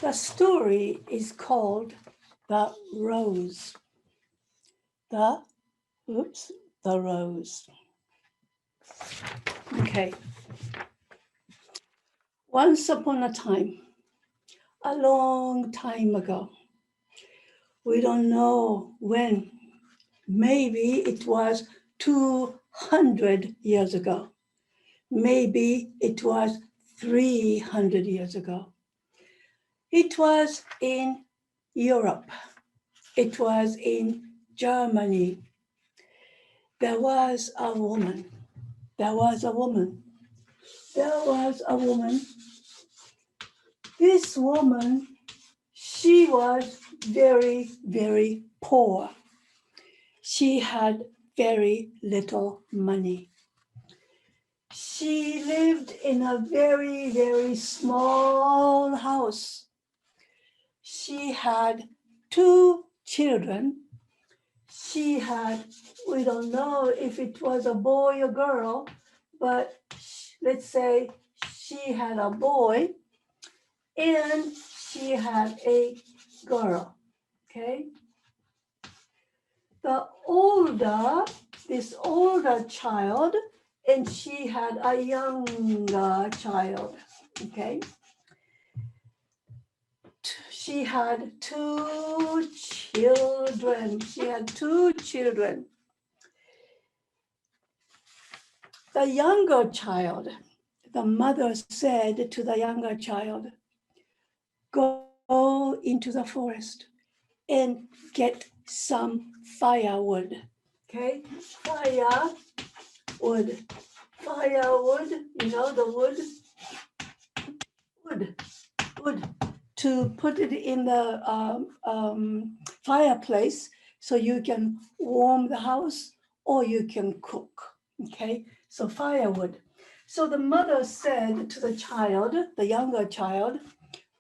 The story is called The Rose. The rose. Okay. Once upon a time, a long time ago, we don't know when, maybe it was 200 years ago, maybe it was 300 years ago. It was in Europe. It was in Germany. There was a woman. There was a woman. There was a woman. This woman, she was very, very poor. She had very little money. She lived in a very, very small house. She had 2 children. She had, we don't know if it was a boy or girl, but let's say she had a boy and she had a girl, okay? This older child, and she had a younger child, okay? She had 2 children. She had 2 children. The younger child, the mother said to the younger child, go into the forest and get some firewood. Okay, firewood, you know the wood, to put it in the fireplace so you can warm the house or you can cook. Okay, so firewood. So the mother said to the child, the younger child,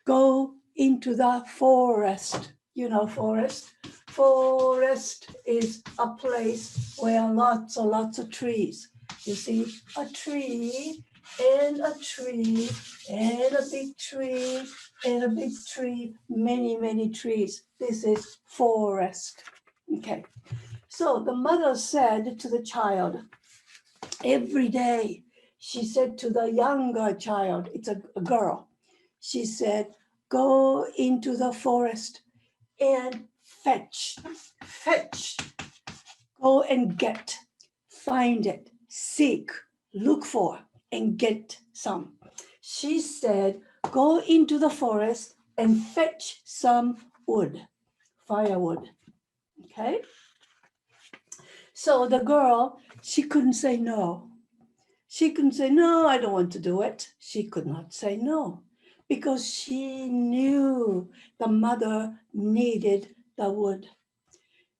go into the forest. You know, forest. Forest is a place where lots of trees. You see, a tree and a tree and a big tree and a big tree, many trees. This is forest. Okay. So the mother said to the child, every day, she said to the younger child, it's a girl, she said, go into the forest and fetch, go and get, find it, seek, look for, and get some. She said, go into the forest and fetch some wood, firewood, okay? So the girl, she couldn't say no. She couldn't say, no, I don't want to do it. She could not say no because she knew the mother needed the wood.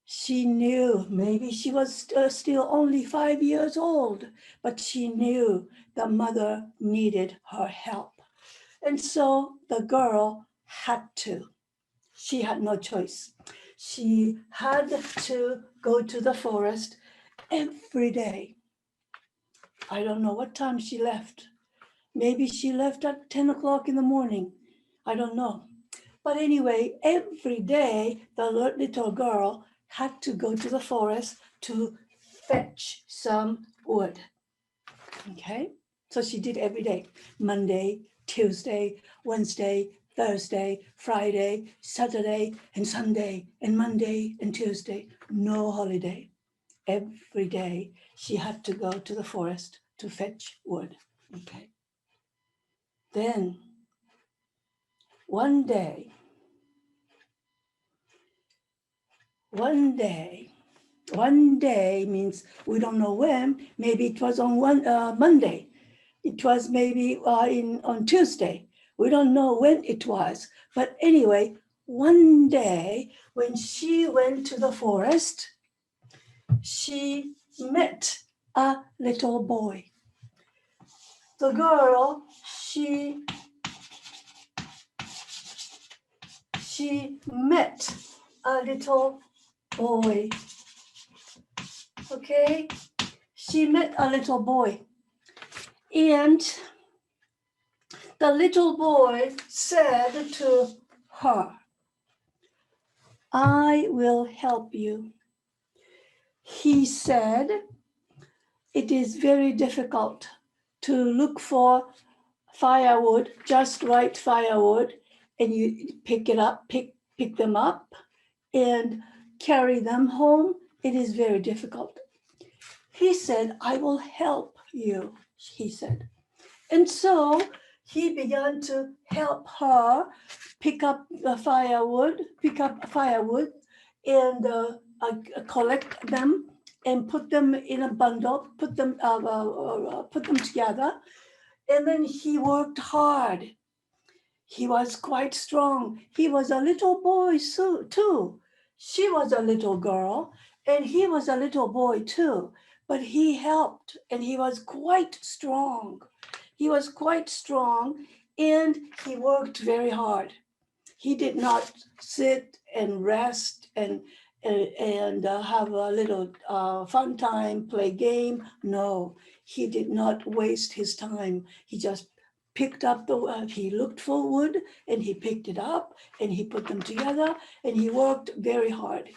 She knew, maybe she was still only 5 years old, but she knew the mother needed her help. And so the girl had to. She had no choice. She had to go to the forest every day. I don't know what time she left. Maybe she left at 10 o'clock in the morning. I don't know. But anyway, every day, the little girl had to go to the forest to fetch some wood. Okay? So she did every day. Monday, Tuesday, Wednesday, Thursday, Friday, Saturday, and Sunday, and Monday, and Tuesday. No holiday. Every day, she had to go to the forest to fetch wood. Okay. Then, one day means we don't know when. Maybe it was on Monday. It was maybe on Tuesday. We don't know when it was. But anyway, one day when she went to the forest, she met a little boy. The girl, she met a little boy. Okay, she met a little boy. And the little boy said to her. I will help you. He said, it is very difficult to look for firewood, just right firewood, and you pick them up and carry them home. It is very difficult. He said, I will help you, he said. And so he began to help her pick up firewood, and collect them and put them in a bundle, put them together. And then he worked hard. He was quite strong. He was a little boy too. She was a little girl, and he was a little boy too. But he helped, and he was quite strong. He was quite strong, and he worked very hard. He did not sit and rest and have a little fun time, play game. No, he did not waste his time. He just picked up he looked for wood and he picked it up and he put them together and he worked very hard.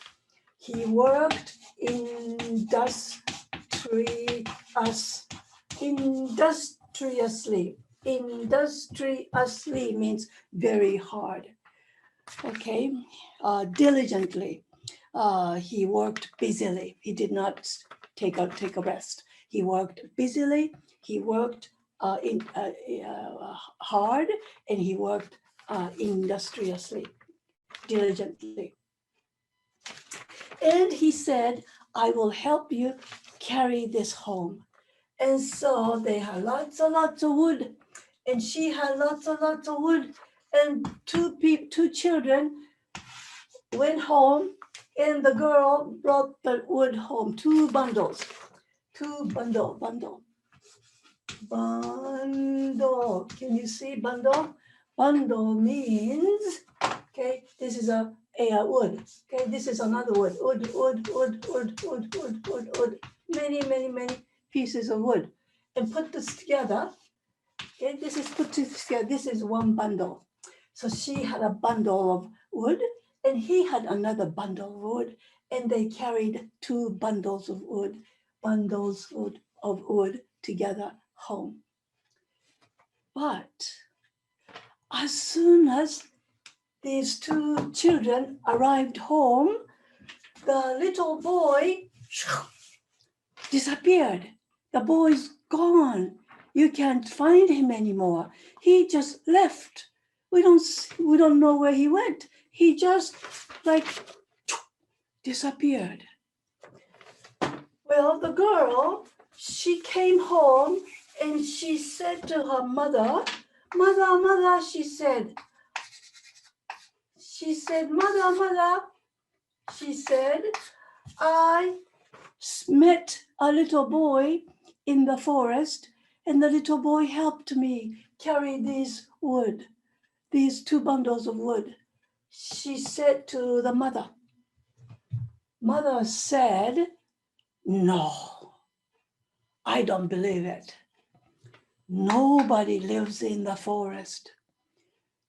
He worked industriously. Industriously means very hard. Okay, diligently. He worked busily. He did not take a rest. He worked busily. He worked hard, and he worked industriously, diligently. And he said, I will help you carry this home. And so they had lots and lots of wood, and she had lots and lots of wood, and two children went home, and the girl brought the wood home, bundle. Can you see bundle? Bundle means, okay, this is a wood. Okay, this is another wood. Wood. Many pieces of wood. And put this together. Okay, this is put together. This is one bundle. So she had a bundle of wood, and he had another bundle of wood, and they carried two bundles of wood together home. But as soon as these two children arrived home, the little boy disappeared. The boy's gone. You can't find him anymore. He just left. We don't know where he went. He just disappeared. Well, the girl, she came home and she said to her mother, mother, she said, mother, she said, I met a little boy in the forest, and the little boy helped me carry these two bundles of wood. She said to the mother. Mother said, no, I don't believe it. Nobody lives in the forest.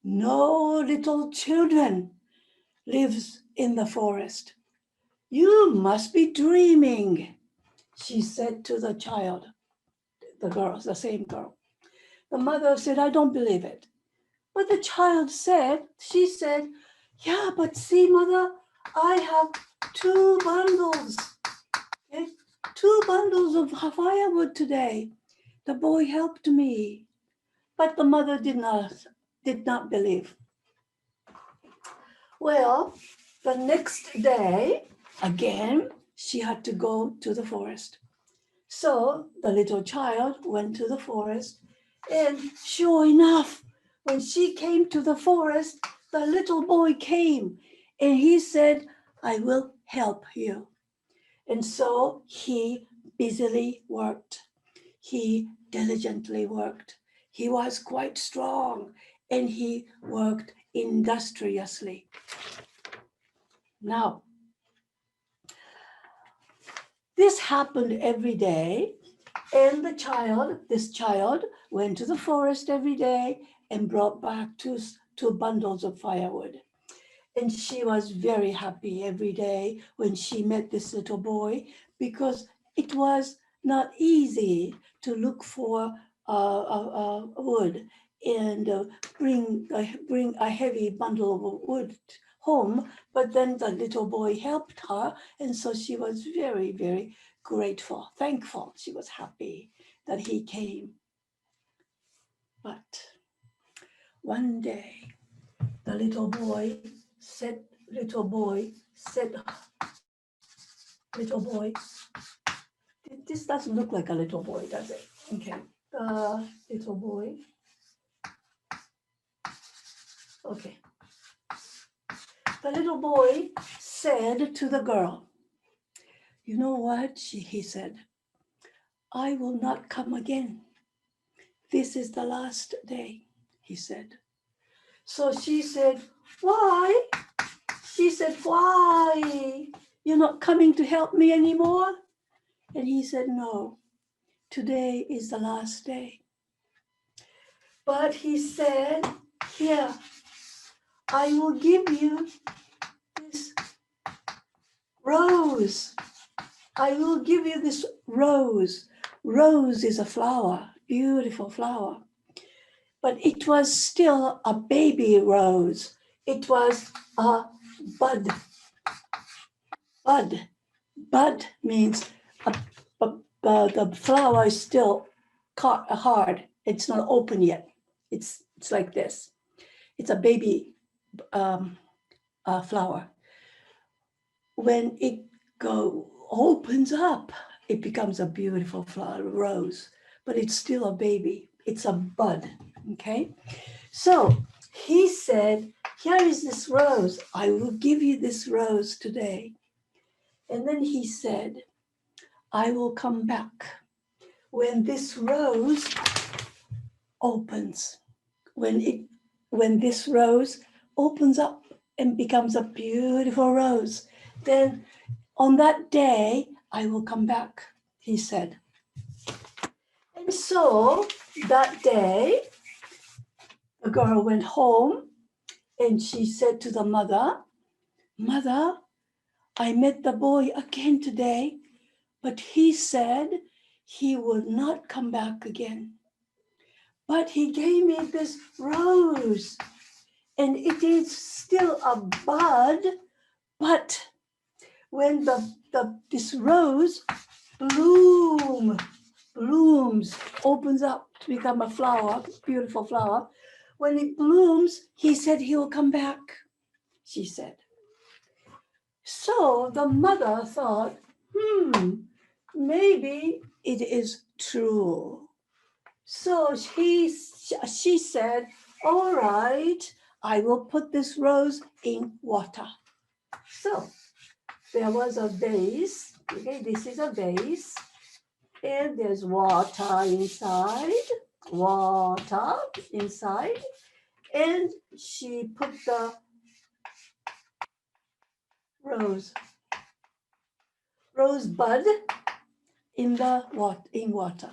No little children lives in the forest. You must be dreaming, she said to the child, the same girl. The mother said, I don't believe it. But the child she said, yeah, but see, mother, I have two bundles. Okay? Two bundles of firewood today. The boy helped me. But the mother did not believe. Well, the next day, again, she had to go to the forest. So the little child went to the forest, and sure enough, when she came to the forest, the little boy came, and he said, I will help you. And so he busily worked. He diligently worked. He was quite strong, and he worked industriously. Now, this happened every day, and this child went to the forest every day and brought back 2 bundles of firewood. And she was very happy every day when she met this little boy, because it was not easy to look for wood and bring a heavy bundle of wood home. But then the little boy helped her, and so she was very, very grateful, thankful. She was happy that he came. But one day, the little boy said, little boy, this doesn't look like a little boy, does it? Okay, the little boy, okay. The little boy said to the girl, you know what, he said, I will not come again. This is the last day, he said. So she said, why? She said, why? You're not coming to help me anymore? And he said, no, today is the last day. But he said, here, I will give you this rose. I will give you this rose. Rose is a flower, beautiful flower. But it was still a baby rose. It was a bud. Bud. Bud means the flower is still hard. It's not open yet. It's like this. It's a baby flower. When it opens up, it becomes a beautiful flower, rose, but it's still a baby. It's a bud, okay? So he said, here is this rose. I will give you this rose today. And then he said, I will come back when this rose opens, when this rose opens up and becomes a beautiful rose, then on that day, I will come back, he said. And so that day, the girl went home and she said to the mother, Mother, I met the boy again today, but he said he would not come back again. But he gave me this rose, and it is still a bud, but when this rose blooms, opens up to become a flower, beautiful flower. When it blooms, he said he will come back, she said. So the mother thought, maybe it is true. So she said, all right, I will put this rose in water. So there was a vase, okay, this is a vase, and there's water inside, and she put the rosebud in the water.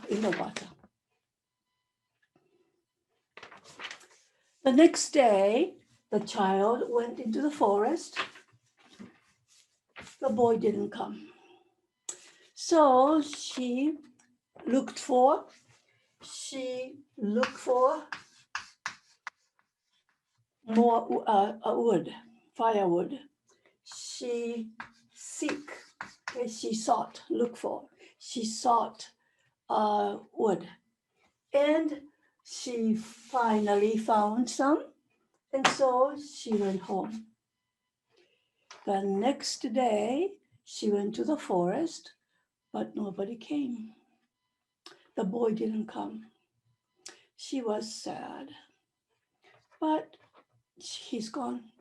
The next day, the child went into the forest. The boy didn't come. So she looked for more wood, firewood. She sought wood, and she finally found some, and so she went home. The next day, she went to the forest, but nobody came. The boy didn't come. She was sad, but he's gone.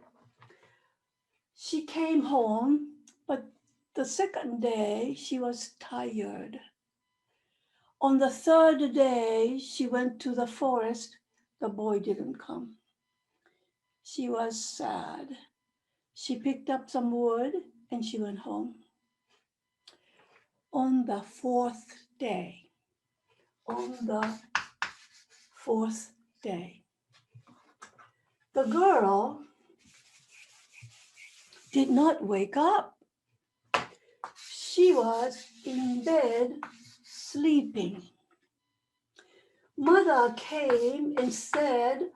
She came home, but the second day, she was tired. On the third day, she went to the forest. The boy didn't come. She was sad. She picked up some wood and she went home. On the fourth day, The girl did not wake up. She was in bed sleeping. Mother came and said,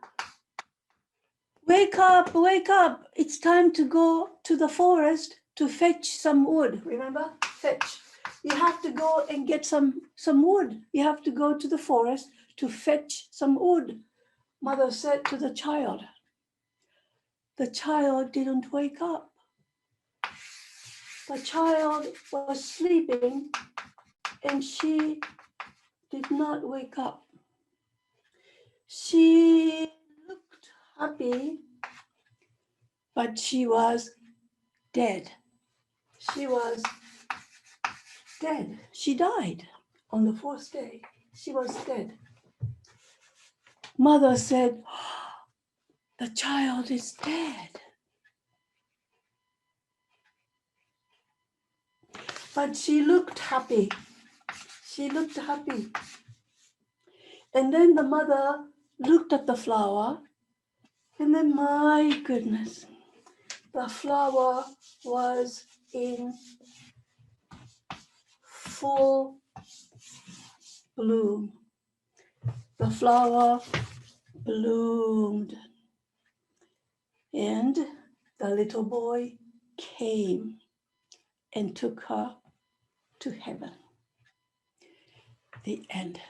wake up, it's time to go to the forest to fetch some wood. Remember, fetch. You have to go and get some wood. You have to go to the forest to fetch some wood. Mother said to the child. The child didn't wake up. The child was sleeping and she did not wake up. She looked happy, but she was dead. She was dead. She died on the fourth day. She was dead. Mother said, the child is dead. But she looked happy. She looked happy. And then the mother looked at the flower, and then, my goodness, the flower was in full bloom. The flower bloomed, and the little boy came and took her to heaven. The end.